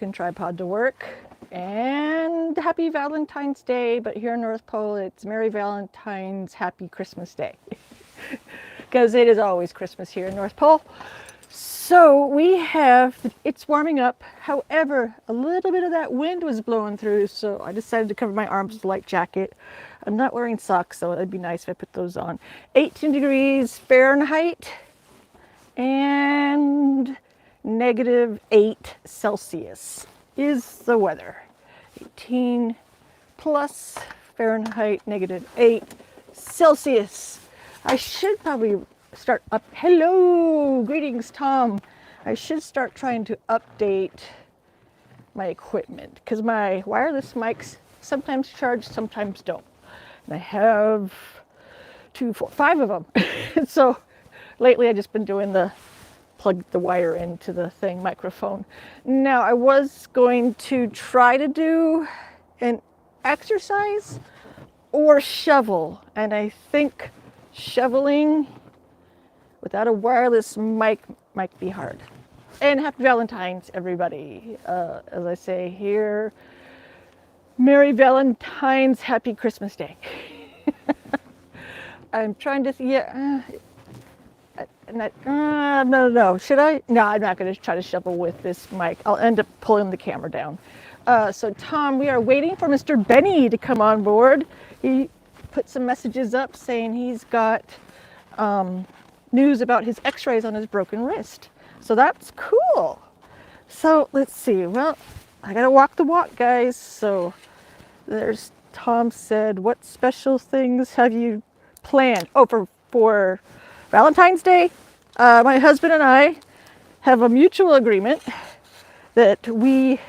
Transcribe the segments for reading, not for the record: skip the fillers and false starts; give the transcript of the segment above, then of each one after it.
and tripod to work. And happy Valentine's Day, but here in North Pole, it's Merry Valentine's, Happy Christmas Day. Because it is always Christmas here in North Pole. So it's warming up. However, a little bit of that wind was blowing through, so I decided to cover my arms with a light jacket. I'm not wearing socks, so it'd be nice if I put those on. 18 degrees Fahrenheit and -8 Celsius is the weather. 18 plus Fahrenheit, -8 Celsius. I should probably start up. Hello, greetings, Tom. I should start trying to update my equipment because my wireless mics sometimes charge, sometimes don't. And I have 2, 4, 5 of them. So lately I've just been doing plug the wire into the thing microphone. Now I was going to try to do an exercise or shovel, and I think shoveling without a wireless mic might be hard. And happy Valentine's, everybody. As I say here, Merry Valentine's, Happy Christmas Day. I'm trying to, no. Should I? No, I'm not going to try to shovel with this mic. I'll end up pulling the camera down. So Tom, we are waiting for Mr. Benny to come on board. He put some messages up saying he's got news about his x-rays on his broken wrist. So that's cool. So let's see. Well, I got to walk the walk, guys. So there's Tom said, what special things have you planned? Oh, for Valentine's Day, my husband and I have a mutual agreement that we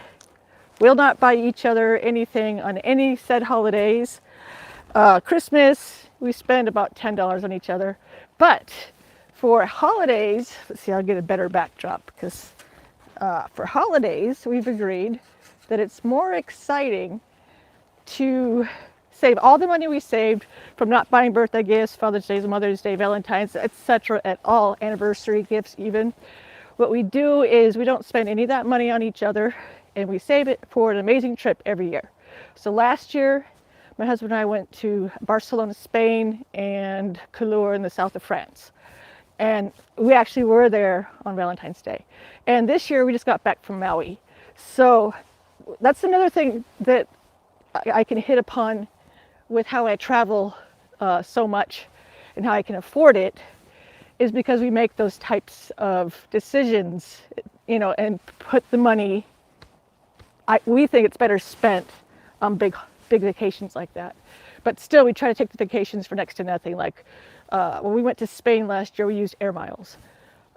will not buy each other anything on any said holidays. Christmas, we spend about $10 on each other. But for holidays, let's see, I'll get a better backdrop because for holidays, we've agreed that it's more exciting to save all the money we saved from not buying birthday gifts, Father's Day, Mother's Day, Valentine's, etc. at all, anniversary gifts even. What we do is we don't spend any of that money on each other, and we save it for an amazing trip every year. So last year, my husband and I went to Barcelona, Spain, and Couleur in the south of France. And we actually were there on Valentine's Day. And this year we just got back from Maui. So that's another thing that I can hit upon with how I travel so much and how I can afford it, is because we make those types of decisions, and put the money, we think it's better spent on big vacations like that. But still, we try to take the vacations for next to nothing. Like when we went to Spain last year, we used air miles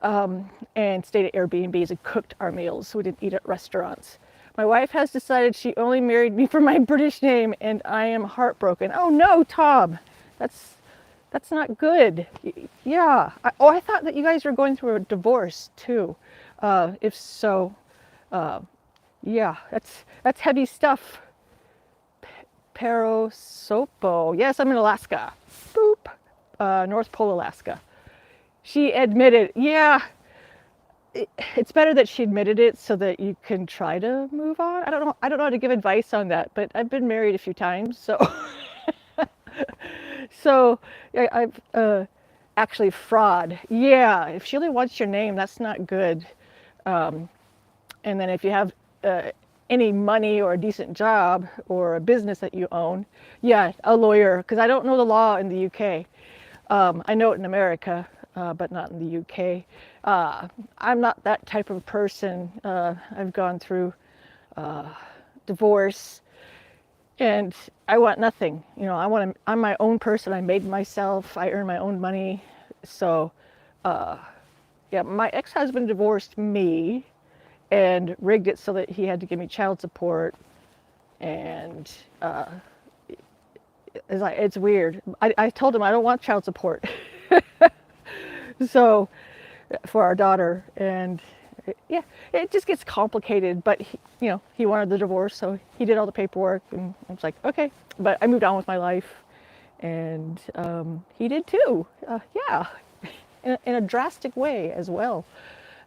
and stayed at Airbnbs and cooked our meals. So we didn't eat at restaurants. My wife has decided she only married me for my British name, and I am heartbroken. Oh no, Tom, that's not good. Yeah. I thought that you guys were going through a divorce too. If so, yeah, that's heavy stuff. Perosopo. Yes, I'm in Alaska. Boop. North Pole, Alaska. She admitted, yeah, it's better that she admitted it so that you can try to move on. I don't know how to give advice on that, but I've been married a few times, so so I've actually fraud. Yeah, if she only wants your name, that's not good. And then if you have any money or a decent job or a business that you own, yeah, a lawyer, because I don't know the law in the UK. I know it in America, but not in the UK. I'm not that type of person. I've gone through divorce, and I want nothing. I'm my own person. I made myself. I earn my own money. So, yeah, my ex-husband divorced me and rigged it so that he had to give me child support. And it's weird. I told him I don't want child support. So for our daughter, and yeah, it just gets complicated. But he wanted the divorce, so he did all the paperwork, and I was like, okay. But I moved on with my life, and he did too. Yeah, in a drastic way as well.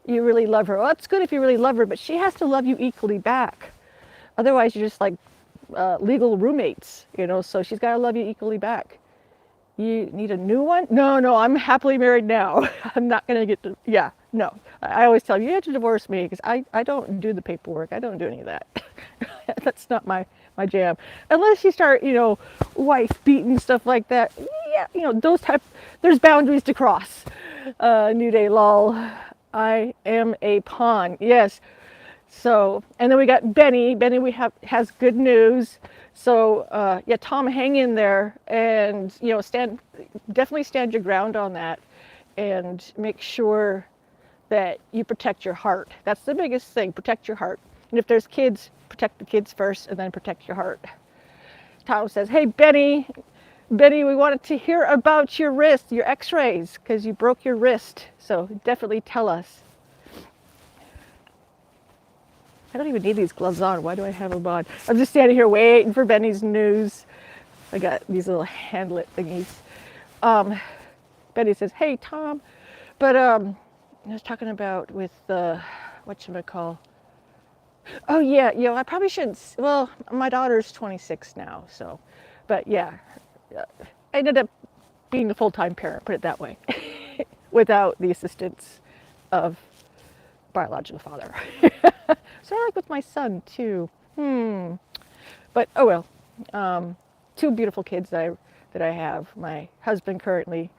you really love her. Well, that's good if you really love her, but she has to love you equally back. Otherwise, you're just like legal roommates, you know, so she's got to love you equally back. You need a new one? No, no, I'm happily married now. I'm not going to get to, yeah, no. I always tell you, you have to divorce me because I don't do the paperwork. I don't do any of that. That's not my jam. Unless you start, you know, wife beating, stuff like that. Yeah, you know, those type, there's boundaries to cross. New Day lol. I am a pawn. Yes. So, and then we got Benny. Benny, has good news. So, yeah, Tom, hang in there, and you know, definitely stand your ground on that, and make sure that you protect your heart. That's the biggest thing. Protect your heart. And if there's kids, protect the kids first, and then protect your heart. Tom says, "Hey, Benny, we wanted to hear about your wrist, your X-rays, because you broke your wrist. So definitely tell us." I don't even need these gloves on. Why do I have them on? I'm just standing here waiting for Benny's news. I got these little handlet thingies. Benny says, "Hey, Tom, but I was talking about with whatchamacall. Oh yeah, you know, I probably shouldn't. Well, my daughter's 26 now, so, but yeah, I ended up being a full-time parent, put it that way, without the assistance of biological father. So like with my son too. But oh well. Two beautiful kids that I have. My husband currently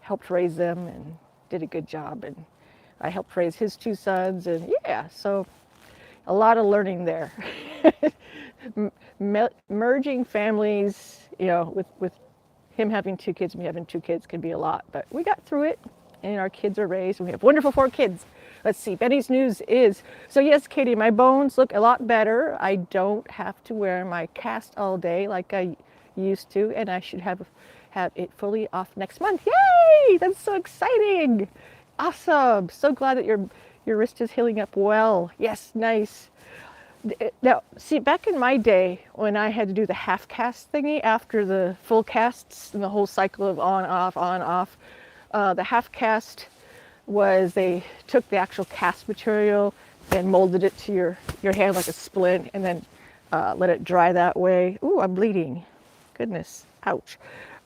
helped raise them and did a good job, and I helped raise his two sons, and yeah, so a lot of learning there. Merging families, you know, with him having two kids, me having two kids, can be a lot, but we got through it, and our kids are raised, and we have wonderful 4 kids. Let's see, Benny's news is, so yes, Katie, my bones look a lot better. I don't have to wear my cast all day like I used to, and I should have it fully off next month. Yay! That's so exciting. Awesome. So glad that your wrist is healing up well. Yes, nice. Now, see, back in my day when I had to do the half cast thingy after the full casts and the whole cycle of on, off, the half cast was they took the actual cast material and molded it to your hand like a splint, and then let it dry that way. Ooh, I'm bleeding. Goodness, ouch.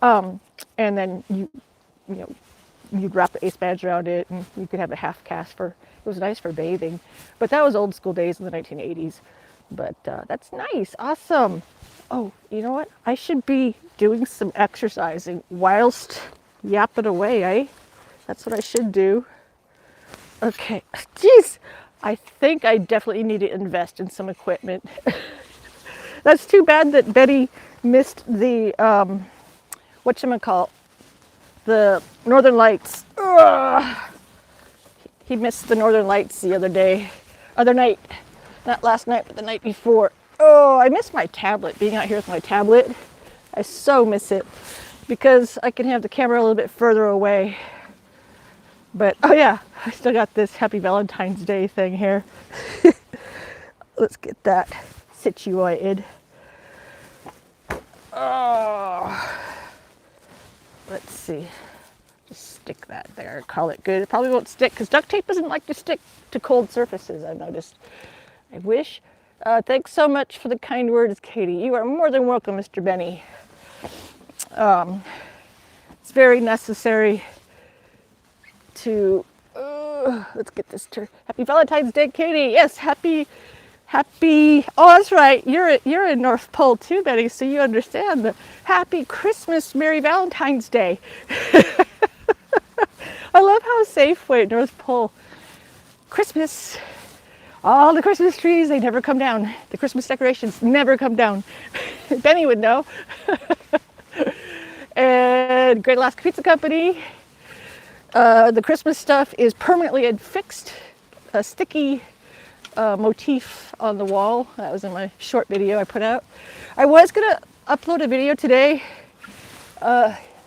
And then you'd wrap the ace bandage around it, and you could have a half cast it was nice for bathing. But that was old school days in the 1980s. But that's nice, awesome. Oh, you know what? I should be doing some exercising whilst yapping away, eh? That's what I should do. Okay, geez, I think I definitely need to invest in some equipment. That's too bad that Betty missed the, whatchamacall, the Northern Lights. Ugh. He missed the Northern Lights the other night, not last night, but the night before. Oh, I miss my tablet, being out here with my tablet. I so miss it because I can have the camera a little bit further away. But, oh yeah, I still got this Happy Valentine's Day thing here. Let's get that situated. Oh, let's see. Just stick that there, call it good. It probably won't stick because duct tape doesn't like to stick to cold surfaces, I've noticed. I wish. Thanks so much for the kind words, Katie. You are more than welcome, Mr. Benny. It's very necessary to, let's get this Happy Valentine's Day, Katie. Yes, happy, oh, that's right. You're in North Pole too, Betty, so you understand the Happy Christmas, Merry Valentine's Day. I love how Safeway at North Pole, Christmas, all the Christmas trees, they never come down. The Christmas decorations never come down. Benny would know. And Great Alaska Pizza Company, the Christmas stuff is permanently fixed, a sticky motif on the wall. That was in my short video I put out. I was gonna upload a video today.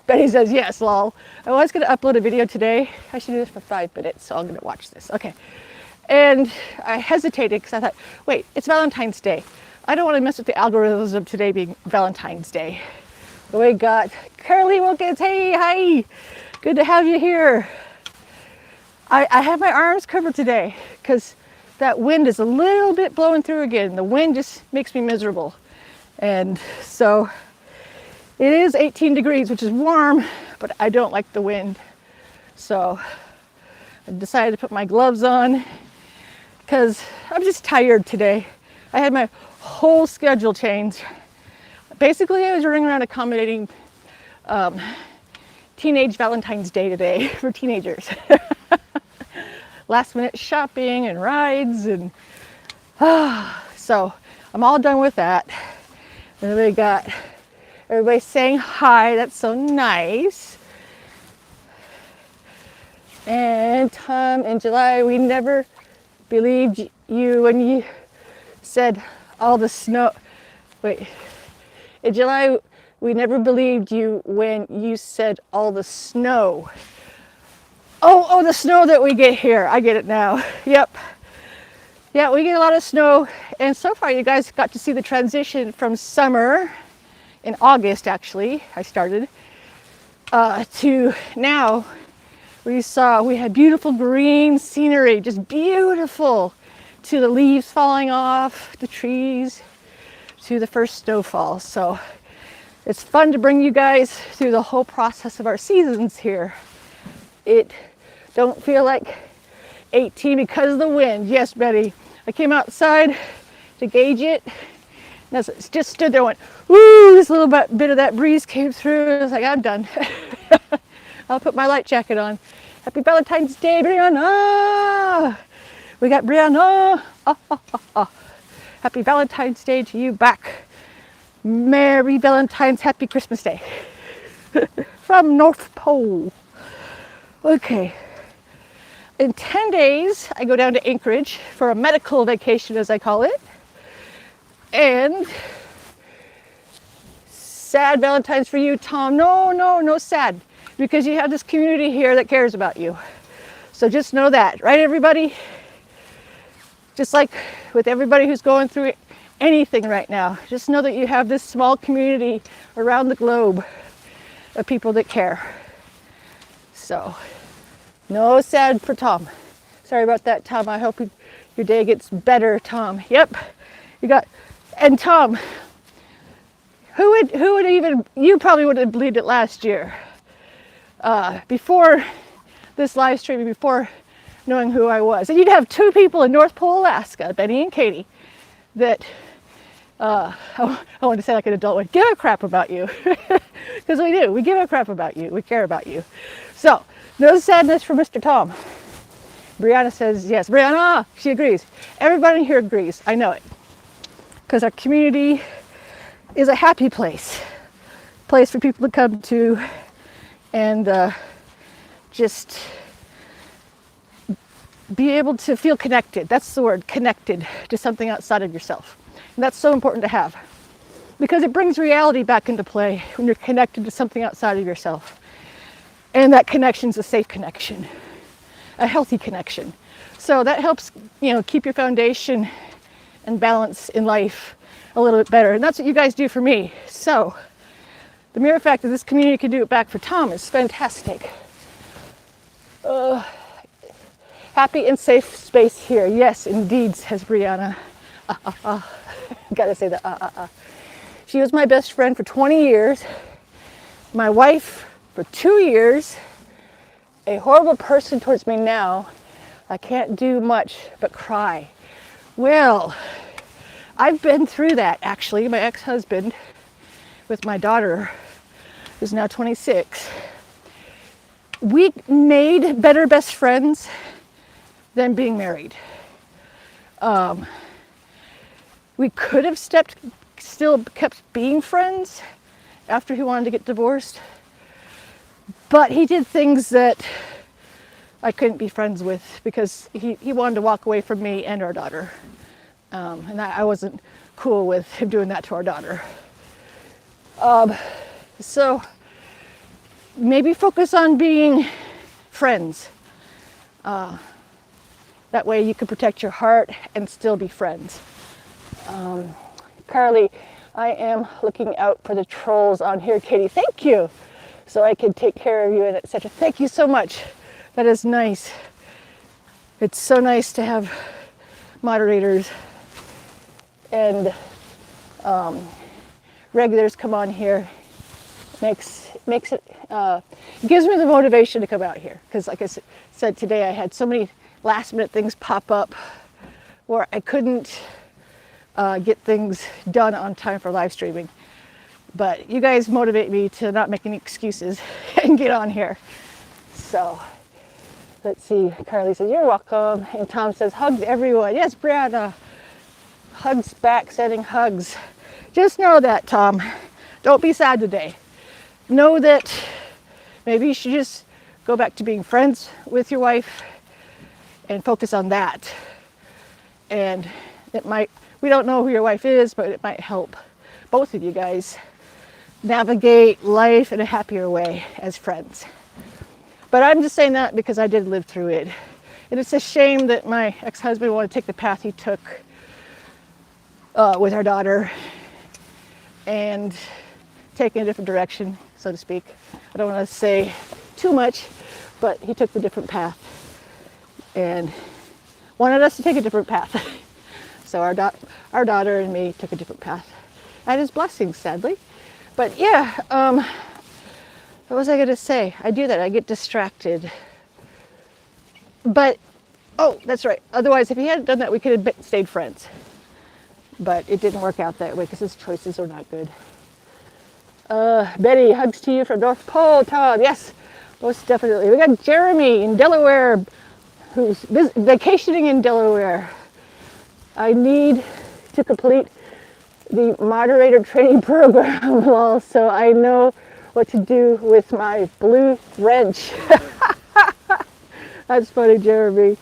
Betty says yes, lol. I was gonna upload a video today. I should do this for 5 minutes, so I'm gonna watch this. Okay. And I hesitated because I thought, wait, it's Valentine's Day. I don't want to mess with the algorithms of today being Valentine's Day. We got Carly Wilkins. Hey, hi. Good to have you here. I have my arms covered today because that wind is a little bit blowing through again. The wind just makes me miserable. And so it is 18 degrees, which is warm, but I don't like the wind. So I decided to put my gloves on because I'm just tired today. I had my whole schedule changed. Basically, I was running around accommodating teenage Valentine's Day today for teenagers. Last minute shopping and rides, and so I'm all done with that. And then we got everybody saying hi. That's so nice. And Tom, in July, we never believed you when you said all the snow. Wait, in July, we never believed you when you said all the snow. Oh, the snow that we get here. I get it now. Yep. Yeah, we get a lot of snow. And so far, you guys got to see the transition from summer, in August actually, I started, to now. We had beautiful green scenery, just beautiful, to the leaves falling off the trees, to the first snowfall. So it's fun to bring you guys through the whole process of our seasons here. It don't feel like 18 because of the wind. Yes, Betty. I came outside to gauge it. And I just stood there and went, woo, this little bit of that breeze came through. I was like, I'm done. I'll put my light jacket on. Happy Valentine's Day, Brianna. We got Brianna. Happy Valentine's Day to you back. Merry Valentine's, happy Christmas Day. From North Pole. Okay. In 10 days, I go down to Anchorage for a medical vacation, as I call it. And sad Valentine's for you, Tom. No sad. Because you have this community here that cares about you. So just know that, right, everybody? Just like with everybody who's going through anything right now, just know that you have this small community around the globe of people that care. So, no sad for Tom. Sorry about that, Tom. I hope your day gets better, Tom. Yep. And Tom, who would even, you probably would have believed it last year. Before this live stream, before knowing who I was. And you'd have two people in North Pole, Alaska, Benny and Katie, that I want to say like an adult would give a crap about you. Because we do. We give a crap about you. We care about you. So, no sadness for Mr. Tom. Brianna says yes. Brianna, she agrees. Everybody here agrees. I know it. Because our community is a happy place. Place for people to come to and just be able to feel connected. That's the word, connected to something outside of yourself. And that's so important to have because it brings reality back into play when you're connected to something outside of yourself. And that connection's a safe connection, a healthy connection. So that helps, keep your foundation and balance in life a little bit better. And that's what you guys do for me. So the mere fact that this community can do it back for Tom is fantastic. Happy and safe space here. Yes, indeed, says Brianna. Gotta say that. She was my best friend for 20 years. My wife for 2 years. A horrible person towards me now. I can't do much but cry. Well, I've been through that actually. My ex-husband with my daughter, who's now 26. We made better best friends than being married. We could have still kept being friends after he wanted to get divorced, but he did things that I couldn't be friends with because he wanted to walk away from me and our daughter. And I wasn't cool with him doing that to our daughter. So maybe focus on being friends. That way you can protect your heart and still be friends. Carly, I am looking out for the trolls on here, Katie. Thank you. So I can take care of you and etc. Thank you so much. That is nice. It's so nice to have moderators and regulars come on here. Makes it gives me the motivation to come out here, because like I said today, I had so many last minute things pop up where I couldn't get things done on time for live streaming. But you guys motivate me to not make any excuses and get on here. So let's see. Carly says, you're welcome. And Tom says, hugs everyone. Yes, Brianna. Hugs back, sending hugs. Just know that, Tom. Don't be sad today. Know that maybe you should just go back to being friends with your wife and focus on that. And it might, we don't know who your wife is, but it might help both of you guys navigate life in a happier way as friends. But I'm just saying that because I did live through it. And it's a shame that my ex-husband wanted to take the path he took with our daughter and taking a different direction, so to speak. I don't want to say too much, but he took the different path and wanted us to take a different path. So our daughter and me took a different path. And his blessings, sadly. But yeah, what was I going to say? I do that. I get distracted. But, oh, that's right. Otherwise, if he hadn't done that, we could have stayed friends. But it didn't work out that way because his choices are not good. Betty, hugs to you from North Pole, Todd. Yes, most definitely. We got Jeremy in Delaware, who's vacationing in Delaware. I need to complete the moderator training program, so I know what to do with my blue wrench. That's funny, Jeremy.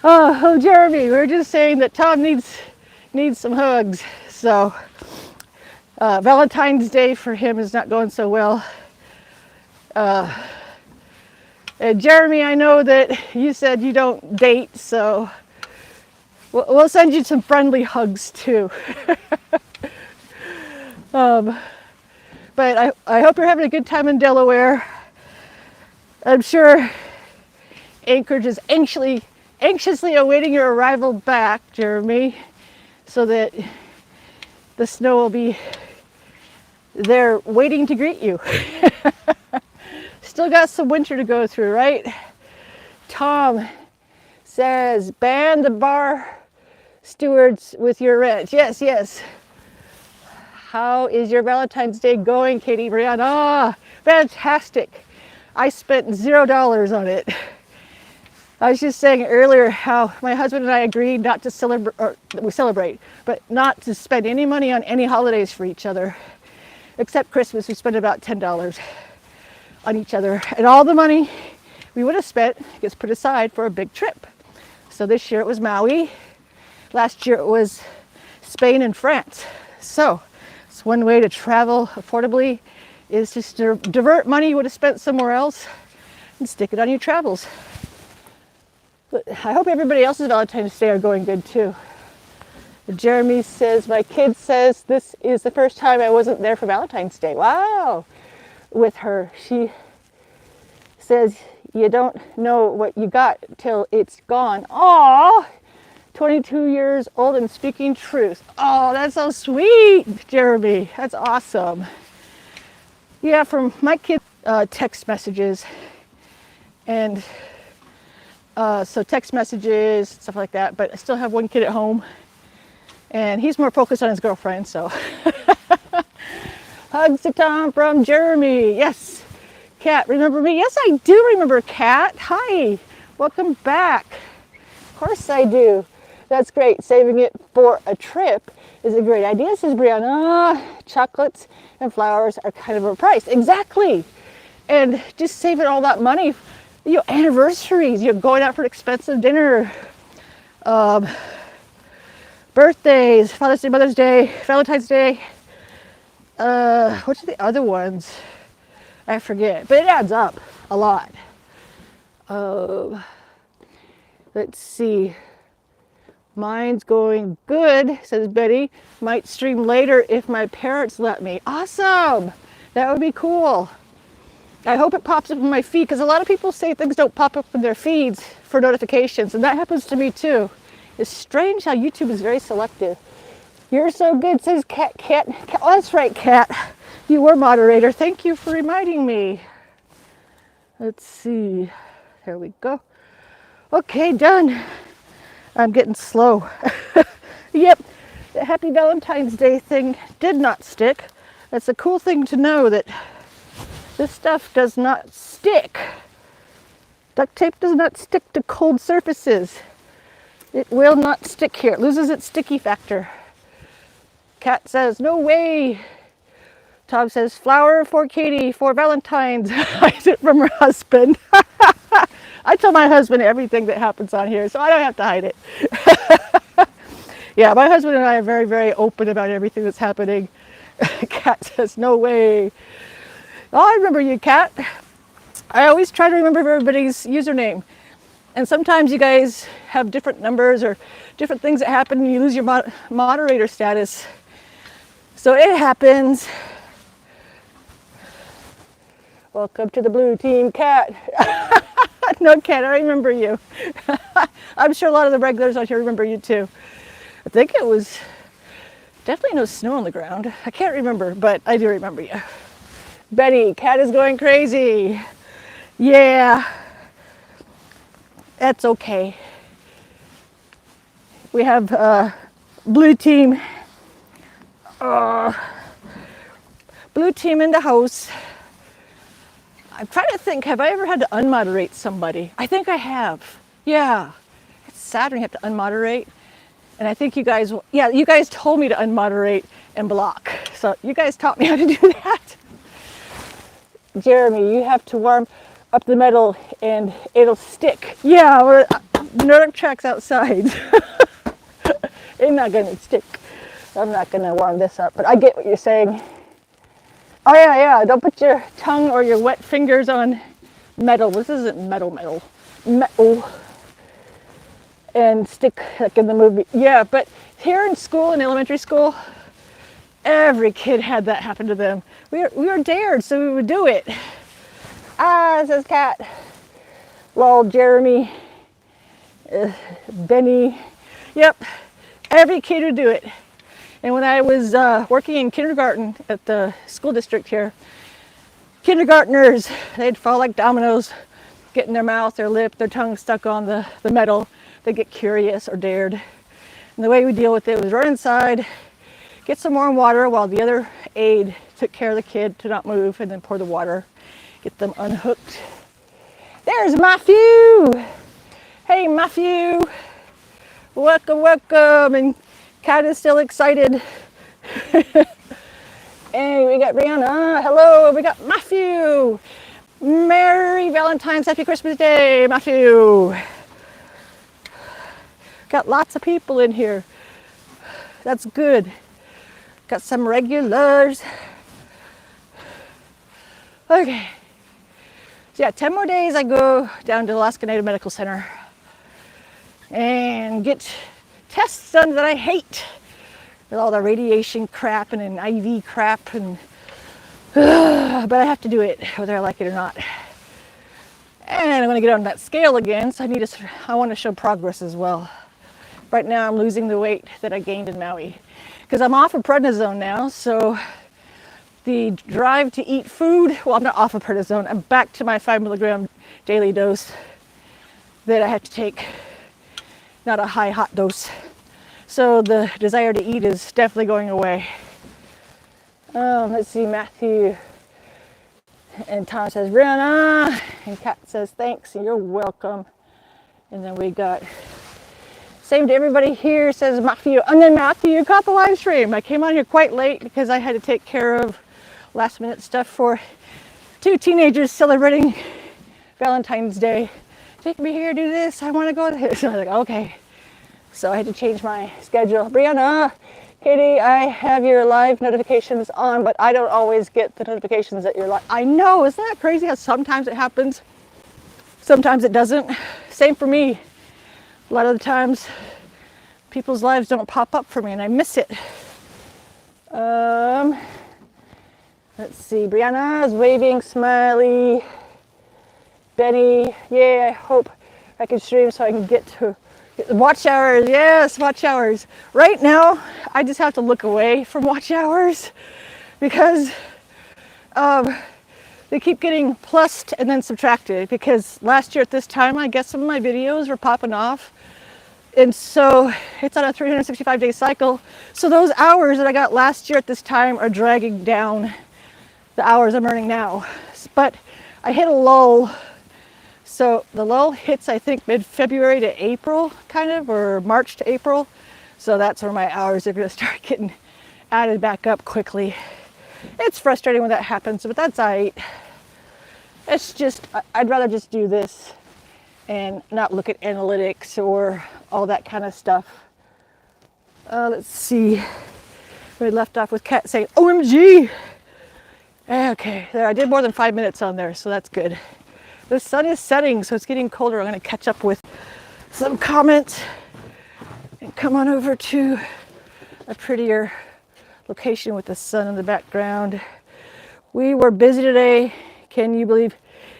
Oh, Jeremy, we were just saying that Tom needs some hugs. So Valentine's Day for him is not going so well. And Jeremy, I know that you said you don't date, so we'll send you some friendly hugs too. But I hope you're having a good time in Delaware. I'm sure Anchorage is anxiously awaiting your arrival back, Jeremy, so that the snow will be there waiting to greet you. Still got some winter to go through, right? Tom says, ban the bar stewards with your wrench. Yes, yes. How is your Valentine's Day going, Katie Brianna? Ah, fantastic. I spent $0 on it. I was just saying earlier how my husband and I agreed not to celebrate, or we celebrate, but not to spend any money on any holidays for each other. Except Christmas, we spent about $10 on each other. And all the money we would have spent gets put aside for a big trip. So this year it was Maui. Last year it was Spain and France. So it's one way to travel affordably is just to divert money you would have spent somewhere else and stick it on your travels. But I hope everybody else's Valentine's Day are going good too. Jeremy says, my kid says this is the first time I wasn't there for Valentine's Day. Wow. With her. She says, you don't know what you got till it's gone. Aw, 22 years old and speaking truth. Oh, that's so sweet, Jeremy. That's awesome. Yeah, from my kids' text messages. And so text messages, stuff like that. But I still have one kid at home. And he's more focused on his girlfriend, so. Hugs to Tom from Jeremy. Yes. Kat, remember me? Yes, I do remember Kat. Hi. Welcome back. Of course I do. That's great. Saving it for a trip is a great idea, says Brianna. Chocolates and flowers are kind of a price. Exactly. And just saving all that money. You know, anniversaries. You're going out for an expensive dinner. Birthdays, Father's Day, Mother's Day, Valentine's Day. What's the other ones? I forget, but it adds up a lot. Let's see. Mine's going good, says Betty. Might stream later if my parents let me. Awesome. That would be cool. I hope it pops up in my feed, because a lot of people say things don't pop up in their feeds for notifications, and that happens to me too. It's strange how YouTube is very selective. You're so good, says Cat. Oh, that's right, Cat. You were moderator. Thank you for reminding me. Let's see. There we go. Okay, done. I'm getting slow. Yep, the Happy Valentine's Day thing did not stick. That's a cool thing to know, that this stuff does not stick. Duct tape does not stick to cold surfaces. It will not stick here. It loses its sticky factor. Kat says, no way. Tom says, flower for Katie for Valentine's. Hides it from her husband. I tell my husband everything that happens on here, so I don't have to hide it. Yeah, my husband and I are very, very open about everything that's happening. Kat says, no way. Oh, I remember you, Kat. I always try to remember everybody's username. And sometimes you guys have different numbers or different things that happen and you lose your moderator status. So it happens. Welcome to the blue team, Kat. No, Kat, I remember you. I'm sure a lot of the regulars out here remember you too. I think it was definitely no snow on the ground. I can't remember, but I do remember you. Betty, Kat is going crazy. Yeah, that's okay. We have blue team. Blue team in the house. I'm trying to think, have I ever had to unmoderate somebody? I think I have. Yeah. It's sad when you have to unmoderate. And I think you guys, yeah, you guys told me to unmoderate and block. So you guys taught me how to do that. Jeremy, you have to warm up the metal and it'll stick. Yeah, we're Nordic tracks outside. It's not gonna stick. I'm not gonna warm this up, but I get what you're saying. Oh yeah, don't put your tongue or your wet fingers on metal. This isn't metal. And stick like in the movie. Yeah, but here in school, in elementary school, every kid had that happen to them. We were dared, so we would do it. Says Kat. Lol, Jeremy. Benny. Yep, every kid would do it. And when I was working in kindergarten at the school district here, kindergartners, they'd fall like dominoes, getting their mouth, their lip, their tongue stuck on the metal. They'd get curious or dared. And the way we deal with it was run inside, get some warm water while the other aide took care of the kid to not move, and then pour the water, get them unhooked. There's Matthew. Hey, Matthew. Welcome. And Kat is still excited. And we got Brianna. Hello. We got Matthew. Merry Valentine's, Happy Christmas Day, Matthew. Got lots of people in here. That's good. Got some regulars. Okay. So yeah, 10 more days I go down to Alaska Native Medical Center and get tests done that I hate. With all the radiation crap and an IV crap, and but I have to do it whether I like it or not. And I'm going to get on that scale again, so I want to show progress as well. Right now I'm losing the weight that I gained in Maui because I'm off of prednisone now, so the drive to eat food, well, I'm not off of prednisone, I'm back to my 5 milligram daily dose that I have to take, not a high hot dose. So the desire to eat is definitely going away. Let's see, Matthew and Tom says, Brianna, and Kat says, thanks, you're welcome. And then we got, same to everybody here, says Matthew. And then Matthew, you caught the live stream. I came on here quite late because I had to take care of last minute stuff for 2 teenagers celebrating Valentine's Day. Take me here, do this, I want to go to this. So I was like, okay. So I had to change my schedule. Brianna, Katie, I have your live notifications on, but I don't always get the notifications that you're live. I know, isn't that crazy how sometimes it happens? Sometimes it doesn't. Same for me. A lot of the times people's lives don't pop up for me and I miss it. Let's see. Brianna's waving, smiley. Benny, yay, I hope I can stream so I can get to watch hours. Yes, watch hours. Right now, I just have to look away from watch hours because they keep getting plussed and then subtracted, because last year at this time, I guess some of my videos were popping off. And so it's on a 365-day cycle. So those hours that I got last year at this time are dragging down the hours I'm earning now. But I hit a lull. So the lull hits, I think, mid-February to April, kind of, or March to April. So that's where my hours are going to start getting added back up quickly. It's frustrating when that happens, but that's all right. It's just, I'd rather just do this and not look at analytics or all that kind of stuff. Let's see. We left off with Kat saying, OMG! Okay, there, I did more than 5 minutes on there, so that's good. The sun is setting, so it's getting colder. I'm going to catch up with some comments and come on over to a prettier location with the sun in the background. We were busy today. Can you believe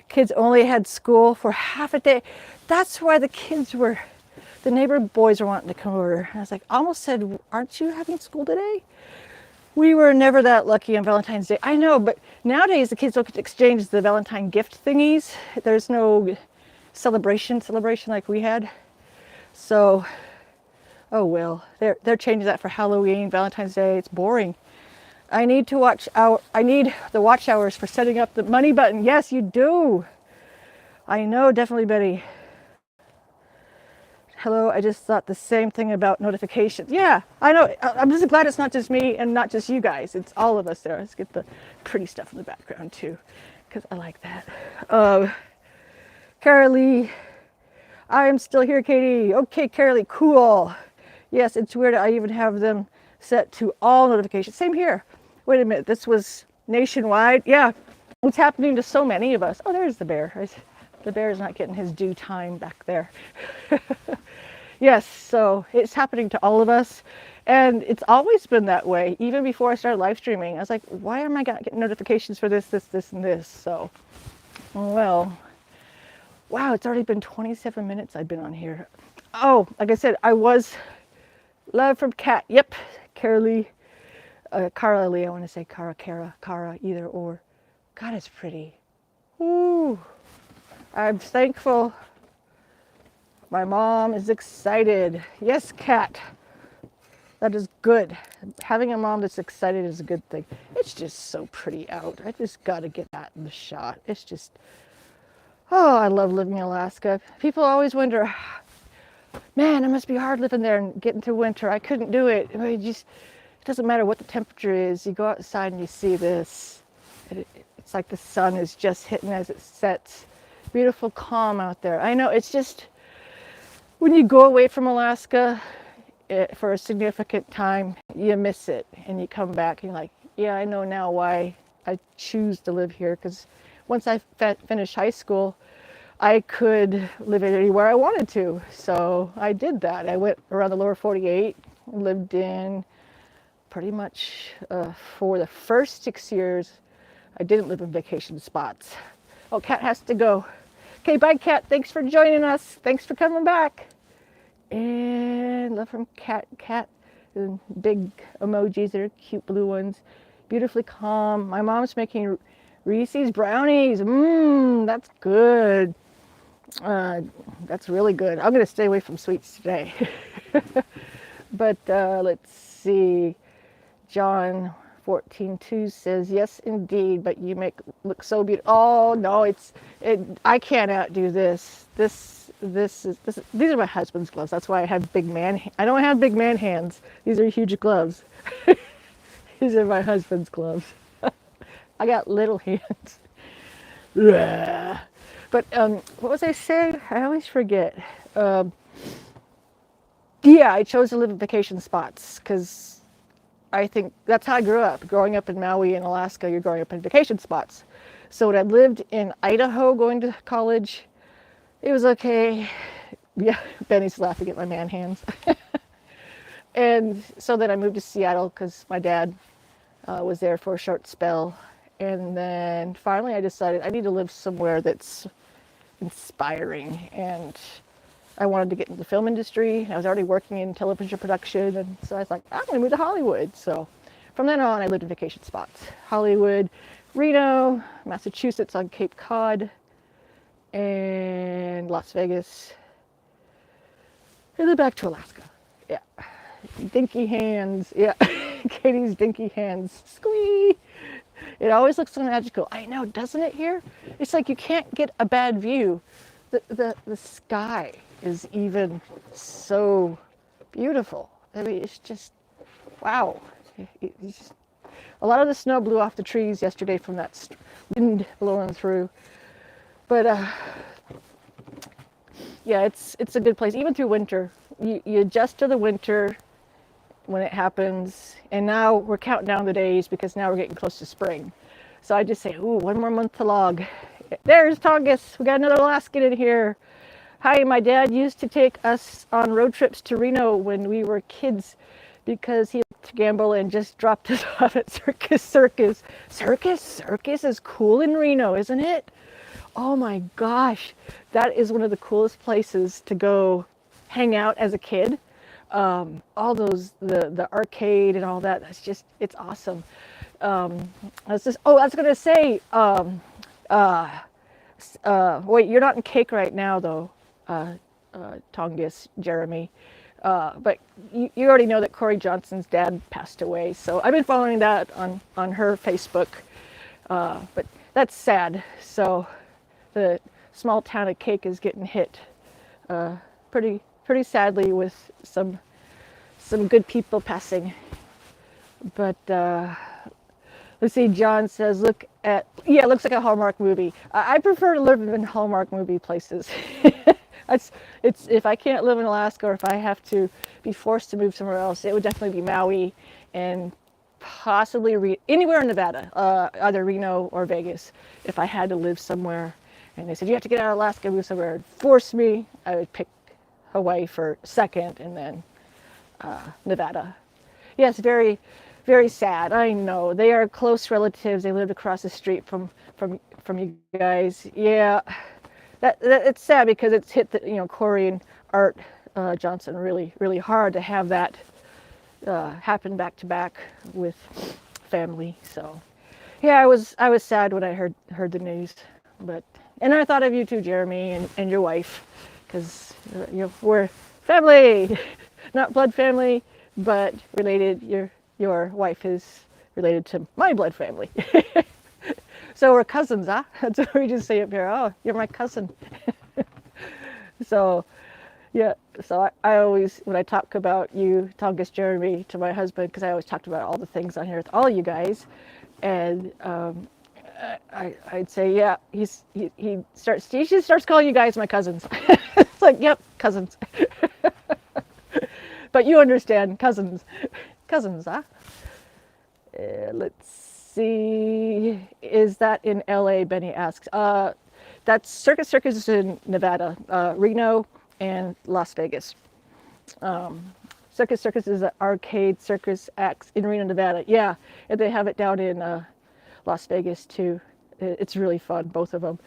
kids only had school for half a day? That's why the neighbor boys were wanting to come over. I was like, almost said, aren't you having school today? We were never that lucky on Valentine's Day. I know, but nowadays the kids don't get to exchange the Valentine gift thingies. There's no celebration like we had. So, oh well, they're changing that for Halloween, Valentine's Day. It's boring. I need the watch hours for setting up the money button. Yes, you do. I know, definitely, Betty. Hello, I just thought the same thing about notifications. Yeah, I know. I'm just glad it's not just me and not just you guys. It's all of us there. Let's get the pretty stuff in the background too, because I like that. Carolee, I am still here, Katie. Okay, Carolee, cool. Yes, it's weird. I even have them set to all notifications. Same here. Wait a minute. This was nationwide. Yeah, it's happening to so many of us. Oh, there's the bear. The bear is not getting his due time back there. Yes, so it's happening to all of us. And it's always been that way. Even before I started live streaming, I was like, why am I getting notifications for this, and this? So, well, wow, it's already been 27 minutes I've been on here. Oh, like I said, I was love from Kat. Yep, Carolee. Cara Lee, I want to say Cara, either or. God, it's pretty. Ooh. I'm thankful. My mom is excited. Yes, Kat. That is good. Having a mom that's excited is a good thing. It's just so pretty out. I just got to get that in the shot. It's just, oh, I love living in Alaska. People always wonder, man, it must be hard living there and getting through winter. I couldn't do it. I mean, it doesn't matter what the temperature is. You go outside and you see this. It's like the sun is just hitting as it sets. Beautiful calm out there. I know, it's just, when you go away from Alaska for a significant time, you miss it and you come back and you're like, yeah, I know now why I choose to live here, because once I finished high school, I could live anywhere I wanted to. So I did that. I went around the lower 48, lived in pretty much for the first 6 years, I didn't live in vacation spots. Oh, Kat has to go. Okay, bye, Kat. Thanks for joining us. Thanks for coming back. And love from Kat. Kat, big emojis. They're cute blue ones. Beautifully calm. My mom's making Reese's brownies. That's good. That's really good. I'm going to stay away from sweets today. But let's see. John 14:2 says, yes, indeed, but you look so beautiful. Oh, no, I can't outdo this. These are my husband's gloves. That's why I have I don't have big man hands. These are huge gloves. These are my husband's gloves. I got little hands. But what was I saying? I always forget. Yeah, I chose to live in vacation spots because I think that's how I grew up. Growing up in Maui and Alaska, you're growing up in vacation spots. So when I lived in Idaho going to college, it was okay. Yeah, Benny's laughing at my man hands. And so then I moved to Seattle because my dad was there for a short spell. And then finally I decided I need to live somewhere that's inspiring, and I wanted to get into the film industry. I was already working in television production, and so I was like, I'm going to move to Hollywood. So from then on, I lived in vacation spots. Hollywood, Reno, Massachusetts on Cape Cod, and Las Vegas, and then back to Alaska. Yeah. Dinky hands. Yeah. Katie's dinky hands. Squee. It always looks so magical. I know, doesn't it here? It's like you can't get a bad view. The sky is even so beautiful. I mean, it's just, wow. It's just, a lot of the snow blew off the trees yesterday from that wind blowing through. But yeah, it's a good place. Even through winter, you adjust to the winter when it happens. And now we're counting down the days because now we're getting close to spring. So I just say, ooh, one more month to log. There's Tongass. We got another Alaskan in here. Hi, my dad used to take us on road trips to Reno when we were kids because he liked to gamble and just dropped us off at Circus Circus. Circus Circus is cool in Reno, isn't it? Oh my gosh, that is one of the coolest places to go hang out as a kid. All those, the arcade and all that, it's awesome. I was going to say, wait, you're not in cake right now though, Tongass, Jeremy. But you already know that Corey Johnson's dad passed away. So I've been following that on her Facebook. But that's sad. So the small town of Cake is getting hit pretty sadly with some good people passing. But let's see, John says, it looks like a Hallmark movie. I prefer to live in Hallmark movie places. It's if I can't live in Alaska, or if I have to be forced to move somewhere else, it would definitely be Maui and possibly anywhere in Nevada, either Reno or Vegas. If I had to live somewhere and they said, you have to get out of Alaska and move somewhere and force me, I would pick Hawaii for second, and then Nevada. Yes, very, very sad. I know. They are close relatives. They lived across the street from you guys. Yeah. That it's sad because it's hit Corey and Art Johnson really, really hard to have that happen back to back with family. So yeah, I was sad when I heard the news, and I thought of you too, Jeremy, and your wife, because we're family, not blood family, but related. Your wife is related to my blood family. So we're cousins, huh? That's what we just say up here. Oh, you're my cousin. So, yeah. So I always, when I talk about you, Tongass Jeremy, to my husband, because I always talked about all the things on here with all you guys, and I'd say, yeah, he just starts calling you guys my cousins. It's like, yep, cousins. But you understand, cousins, huh? Let's see. Is that in LA? Benny asks. That's Circus Circus in Nevada, Reno, and Las Vegas. Circus Circus is an arcade circus acts in Reno, Nevada. Yeah, and they have it down in Las Vegas too. It's really fun, both of them.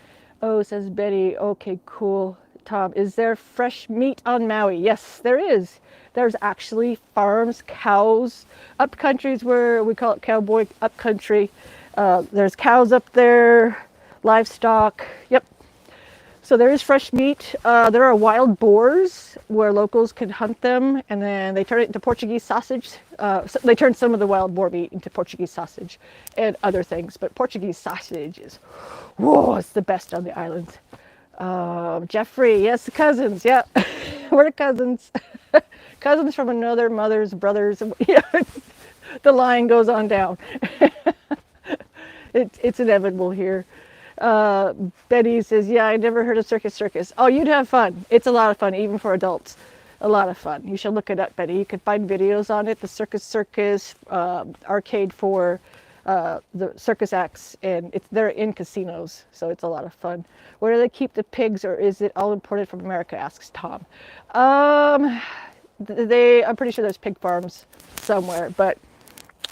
Oh, says Betty. Okay, cool. Tom, is there fresh meat on Maui? Yes, there is. There's actually farms, cows, up countries where we call it cowboy up country. There's cows up there, livestock. Yep. So there is fresh meat. There are wild boars where locals can hunt them, and then they turn it into Portuguese sausage. So they turn some of the wild boar meat into Portuguese sausage and other things. But Portuguese sausage is, whoa, it's the best on the islands. Jeffrey, yes, cousins. Yeah, we're cousins. Cousins from another mother's brothers. Yeah, the line goes on down. It's inevitable here. Betty says, yeah, I never heard of Circus Circus. Oh, you'd have fun. It's a lot of fun, even for adults. A lot of fun. You should look it up, Betty. You can find videos on it. The Circus Circus arcade for the circus acts, and they're in casinos, so it's a lot of fun. Where do they keep the pigs, or is it all imported from America? Asks Tom. I'm pretty sure there's pig farms somewhere, but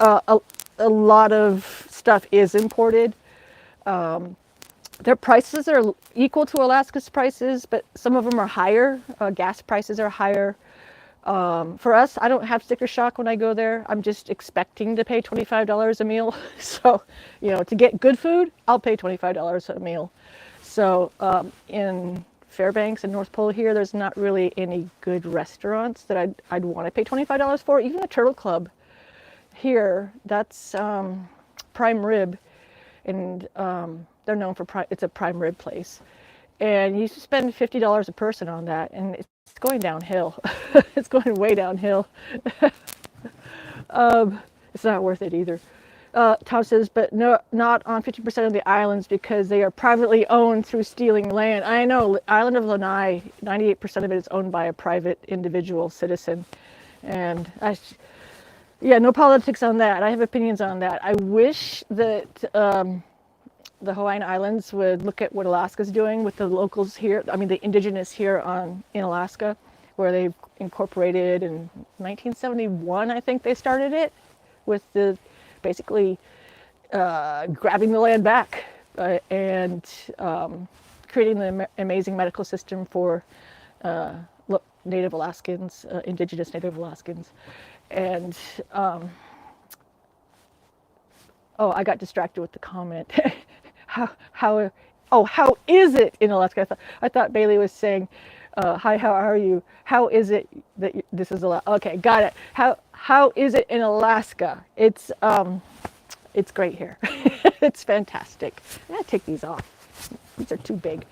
a lot of stuff is imported. Their prices are equal to Alaska's prices, but some of them are higher. Gas prices are higher. For us, I don't have sticker shock when I go there. I'm just expecting to pay $25 a meal. So, to get good food, I'll pay $25 a meal. So in Fairbanks and North Pole here, there's not really any good restaurants that I'd want to pay $25 for. Even the Turtle Club here, that's prime rib, and they're known for it's a prime rib place. And you used to spend $50 a person on that, and it's going downhill. It's going way downhill. It's not worth it either. Tom says, but no, not on 50% of the islands because they are privately owned through stealing land. I know, island of Lanai, 98% of it is owned by a private individual citizen. And no politics on that. I have opinions on that. I wish that the Hawaiian Islands would look at what Alaska's doing with the locals here, the indigenous here in Alaska, where they incorporated in 1971, I think they started it, with basically grabbing the land back and creating the amazing medical system for Native Alaskans, indigenous Native Alaskans. And I got distracted with the comment. How is it in Alaska? I thought Bailey was saying, hi, how are you? How is it that this is Alaska? Okay, got it. How is it in Alaska? It's great here. It's fantastic. I'm gonna take these off. These are too big.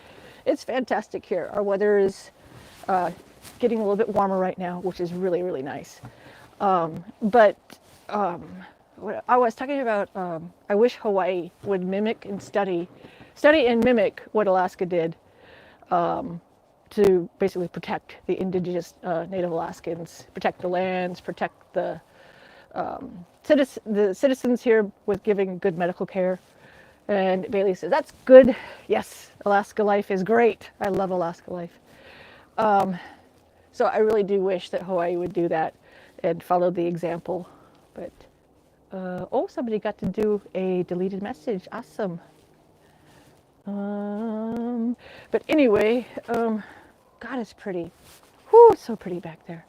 It's fantastic here. Our weather is getting a little bit warmer right now, which is really, really nice. But what I was talking about, I wish Hawaii would mimic and study and mimic what Alaska did to basically protect the indigenous Native Alaskans, protect the lands, protect the citizens here with giving good medical care. And Bailey says, that's good. Yes, Alaska life is great. I love Alaska life. So I really do wish that Hawaii would do that and follow the example. But somebody got to do a deleted message. Awesome. But anyway, God, it's pretty. Whew, it's so pretty back there.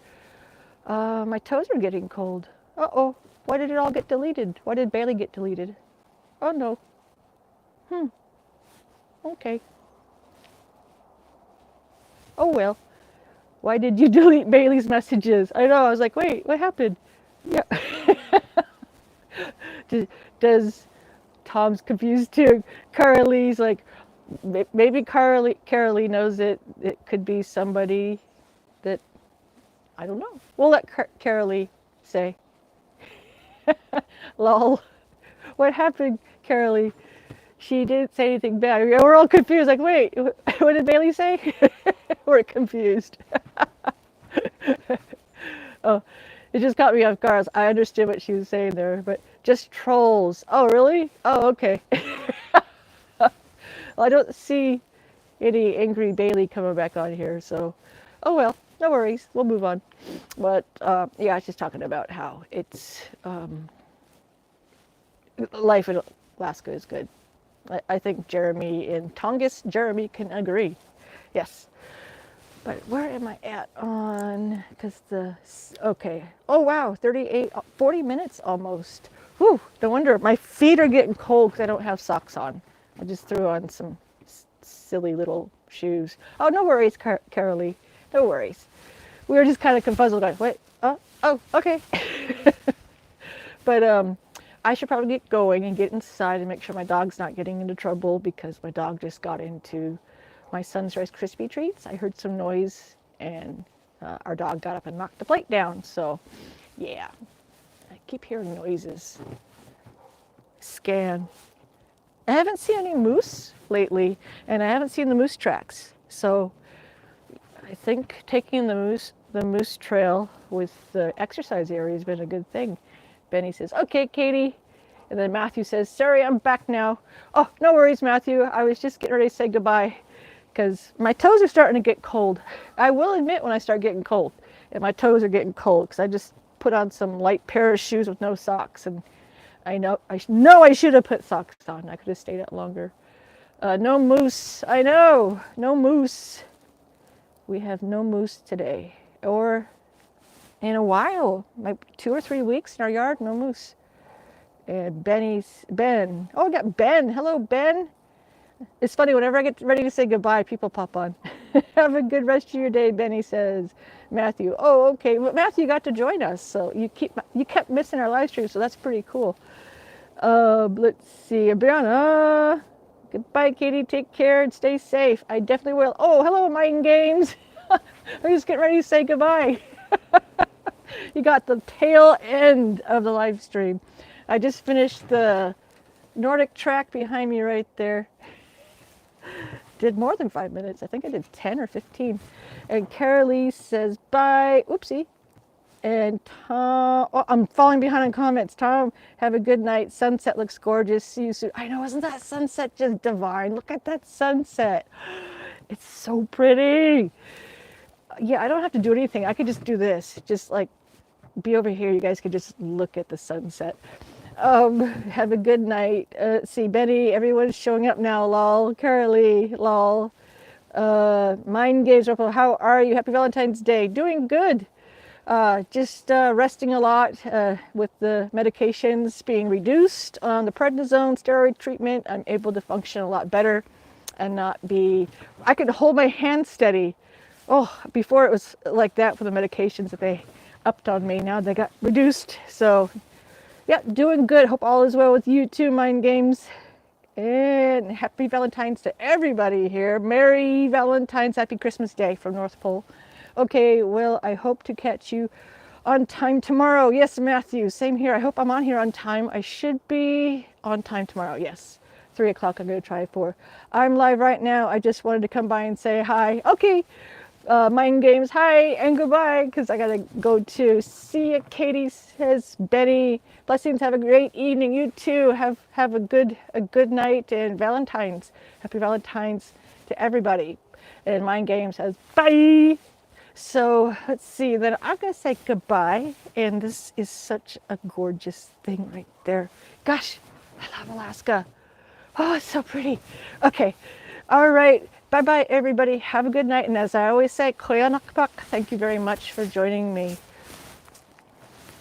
My toes are getting cold. Uh-oh. Why did it all get deleted? Why did Bailey get deleted? Oh, no. Okay. Oh, well. Why did you delete Bailey's messages? I know. I was like, wait, what happened? Yeah. Does Tom's confused too? Carolee's like, maybe Carolee knows it could be somebody that, I don't know. We'll let Carolee say. Lol. What happened, Carolee? She didn't say anything bad. We're all confused. Like, wait, what did Bailey say? We're confused. Oh, it just caught me off guard. I understood what she was saying there, but just trolls. Oh, really? Oh, okay. Well, I don't see any angry Bailey coming back on here, so, oh well, no worries. We'll move on. But, yeah, I was just talking about how it's, life in Alaska is good. I think Jeremy in Tongass, Jeremy can agree. Yes. But where am I at on, because okay. Oh, wow, 40 minutes almost. Whew, no wonder. My feet are getting cold because I don't have socks on. I just threw on some silly little shoes. Oh, no worries, Carolee. No worries. We were just kind of confused. Going, wait, oh, okay. But I should probably get going and get inside and make sure my dog's not getting into trouble because my dog just got into my son's Rice Krispie treats. I heard some noise and our dog got up and knocked the plate down. So, yeah, I keep hearing noises. Scan. I haven't seen any moose lately, and I haven't seen the moose tracks. So, I think taking the moose trail with the exercise area has been a good thing. Benny says, "Okay, Katie." And then Matthew says, "Sorry, I'm back now." Oh, no worries, Matthew. I was just getting ready to say goodbye because my toes are starting to get cold. I will admit when I start getting cold, and my toes are getting cold because I just put on some light pair of shoes with no socks, and I know I should have put socks on. I could have stayed out longer. No moose. I know. No moose. We have no moose today. Or in a while. Like 2 or 3 weeks in our yard, no moose. And Ben. Oh, I got Ben. Hello, Ben. It's funny, whenever I get ready to say goodbye, people pop on. Have a good rest of your day, Benny says. Matthew. Oh, okay. Well, Matthew got to join us, so you kept missing our live stream, so that's pretty cool. Let's see. Brianna. Goodbye, Katie. Take care and stay safe. I definitely will. Oh, hello, Mind Games. I'm just getting ready to say goodbye. You got the tail end of the live stream. I just finished the Nordic track behind me right there. Did more than 5 minutes. I think I did 10 or 15. And Carolee says bye. Oopsie. And Tom, oh, I'm falling behind on comments. Tom, have a good night. Sunset looks gorgeous. See you soon. I know, isn't that sunset just divine? Look at that sunset. It's so pretty. Yeah, I don't have to do anything. I could just do this. Just like be over here. You guys could just look at the sunset. Have a good night. See, Benny, everyone's showing up now. Lol. Carolee, lol. Mind Games, how are you? Happy Valentine's Day. Doing good. Just resting a lot with the medications being reduced on the prednisone steroid treatment. I'm able to function a lot better and not be, I could hold my hand steady. Oh, before it was like that for the medications that they upped on me. Now they got reduced. So yeah, doing good. Hope all is well with you too, Mind Games. And happy Valentine's to everybody here. Merry Valentine's, happy Christmas Day from North Pole. Okay, well, I hope to catch you on time tomorrow. Yes, Matthew, same here. I hope I'm on here on time. I should be on time tomorrow, yes. 3 o'clock I'm going to try for. I'm live right now. I just wanted to come by and say hi. Okay, Mind Games, hi and goodbye, because I got to go to see you. Katie says, Betty, blessings, have a great evening. You too, have a good night and Valentine's. Happy Valentine's to everybody. And Mind Games says, bye. So let's see, then I'm going to say goodbye. And this is such a gorgeous thing right there. Gosh, I love Alaska. Oh, it's so pretty. Okay, all right. Bye-bye, everybody. Have a good night. And as I always say, Koyanakpak, thank you very much for joining me.